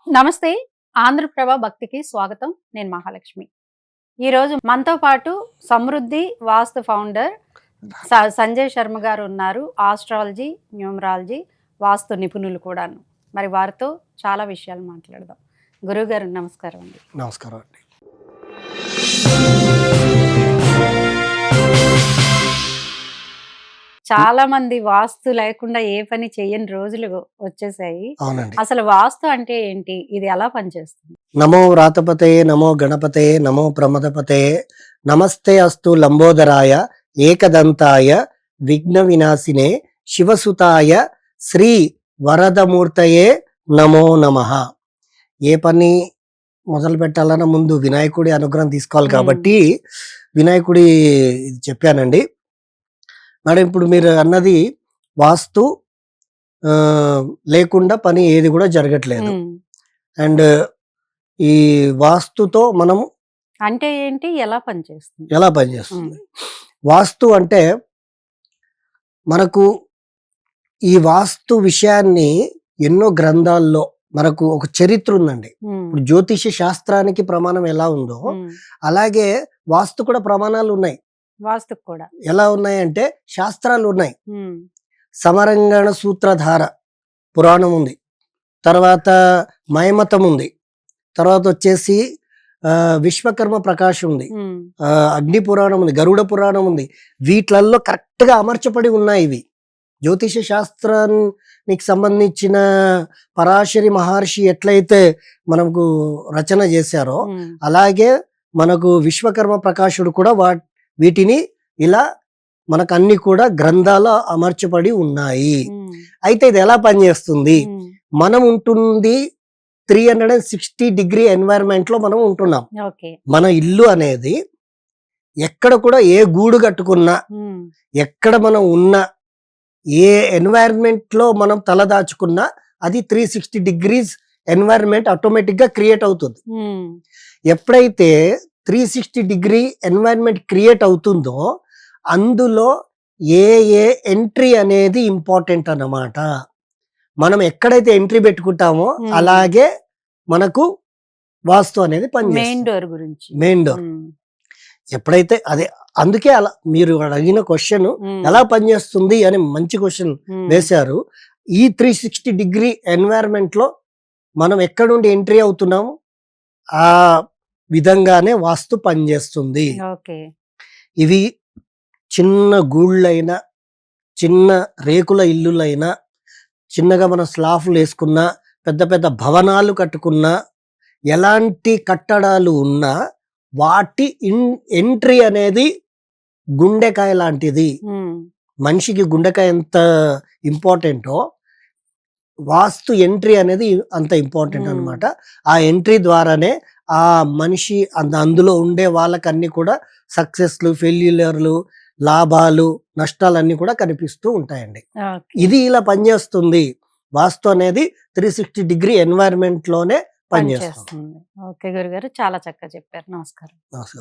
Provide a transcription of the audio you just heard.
నమస్తే. ఆంధ్రప్రభ భక్తికి స్వాగతం. నేను మహాలక్ష్మి. ఈరోజు మనతో పాటు సమృద్ధి వాస్తు ఫౌండర్ సంజయ్ శర్మ గారు ఉన్నారు. ఆస్ట్రాలజీ, న్యూమరాలజీ, వాస్తు నిపుణులు కూడాను. మరి వారితో చాలా విషయాలు మాట్లాడదాం. గురువుగారు నమస్కారం అండి. నమస్కారం అండి. చాలా మంది వాస్తు లేకుండా ఏ పని చేయని రోజులు వచ్చేసాయి. అవునండి. అసలు వాస్తు అంటే ఏంటి? ఇది ఎలా పనిచేస్తుంది? నమో వ్రాతపతయే, నమో గణపతయే, నమో ప్రమదపతయే, నమస్తే అస్తు లంబోదరాయ, ఏకదంతాయ, విఘ్న వినాశినే, శివసుతాయ, శ్రీ వరదమూర్తయే నమో నమః. ఏ పని మొదలు పెట్టాలన్నా ముందు వినాయకుడి అనుగ్రహం తీసుకోవాలి కాబట్టి వినాయకుడి ఇది చెప్పానండి. మేడం, ఇప్పుడు మీరు అన్నది వాస్తు లేకుండా పని ఏది కూడా జరగట్లేదు. అండ్ ఈ వాస్తుతో మనం అంటే ఏంటి, ఎలా పనిచేస్తుంది? వాస్తు అంటే మనకు ఈ వాస్తు విషయాన్ని ఎన్నో గ్రంథాల్లో మనకు ఒక చరిత్ర ఉందండి. ఇప్పుడు జ్యోతిష శాస్త్రానికి ప్రమాణం ఎలా ఉందో అలాగే వాస్తు కూడా ప్రమాణాలు ఉన్నాయి. వాస్తు కూడా ఎలా ఉన్నాయంటే శాస్త్రాలు ఉన్నాయి. సమరంగణ సూత్రధార పురాణం ఉంది, తర్వాత మయమతం ఉంది, తర్వాత వచ్చేసి విశ్వకర్మ ప్రకాశం ఉంది, అగ్ని పురాణం ఉంది, గరుడ పురాణం ఉంది. వీటిలలో కరెక్ట్ గా అమర్చబడి ఉన్నాయి ఇవి. జ్యోతిష శాస్త్రానికి సంబంధించిన పరాశరి మహర్షి ఎట్లయితే మనకు రచన చేశారో అలాగే మనకు విశ్వకర్మ ప్రకాశుడు కూడా వీటిని ఇలా మనకు అన్ని కూడా గ్రంథాలు అమర్చబడి ఉన్నాయి. అయితే ఇది ఎలా పనిచేస్తుంది? మనం ఉంటుంది 360 డిగ్రీ ఎన్వైరన్మెంట్ లో మనం ఉంటున్నాం. మన ఇల్లు అనేది ఎక్కడ కూడా ఏ గూడు కట్టుకున్నా, ఎక్కడ మనం ఉన్నా, ఏ ఎన్వైరన్మెంట్ లో మనం తలదాచుకున్నా అది 360 డిగ్రీస్ ఎన్వైరన్మెంట్ ఆటోమేటిక్ గా క్రియేట్ అవుతుంది. ఎప్పుడైతే 360 డిగ్రీ ఎన్వైరన్మెంట్ క్రియేట్ అవుతుందో అందులో ఏ ఎంట్రీ అనేది ఇంపార్టెంట్ అన్నమాట. మనం ఎక్కడైతే ఎంట్రీ పెట్టుకుంటామో అలాగే మనకు వాస్తు అనేది పనిచేస్తుంది. మెయిన్ డోర్ ఎప్పుడైతే అదే, అందుకే అలా మీరు అడిగిన క్వశ్చన్ ఎలా పనిచేస్తుంది అని మంచి క్వశ్చన్ వేశారు. ఈ 360 డిగ్రీ ఎన్వైరన్మెంట్ లో మనం ఎక్కడ నుండి ఎంట్రీ అవుతున్నాము ఆ విధంగానే వాస్తు పనిచేస్తుంది. ఇవి చిన్న గూళ్ళైనా, చిన్న రేకుల ఇల్లులైనా, చిన్నగా మన స్లాఫ్లు వేసుకున్నా, పెద్ద పెద్ద భవనాలు కట్టుకున్నా, ఎలాంటి కట్టడాలు ఉన్నా వాటి ఎంట్రీ అనేది గుండెకాయ లాంటిది. మనిషికి గుండెకాయ ఎంత ఇంపార్టెంటో వాస్తు ఎంట్రీ అనేది అంత ఇంపార్టెంట్ అన్నమాట. ఆ ఎంట్రీ ద్వారానే ఆ మనిషి అందులో ఉండే వాళ్ళకన్నీ కూడా సక్సెస్లు, ఫెయిల్యూర్లు, లాభాలు, నష్టాలన్నీ కూడా కనిపిస్తూ ఉంటాయండి. ఇది ఇలా పనిచేస్తుంది. వాస్తు అనేది 360 డిగ్రీ ఎన్వైరన్మెంట్ లోనే పనిచేస్తుంది. ఓకే గురుగారు, చాలా చక్కగా చెప్పారు. నమస్కారం.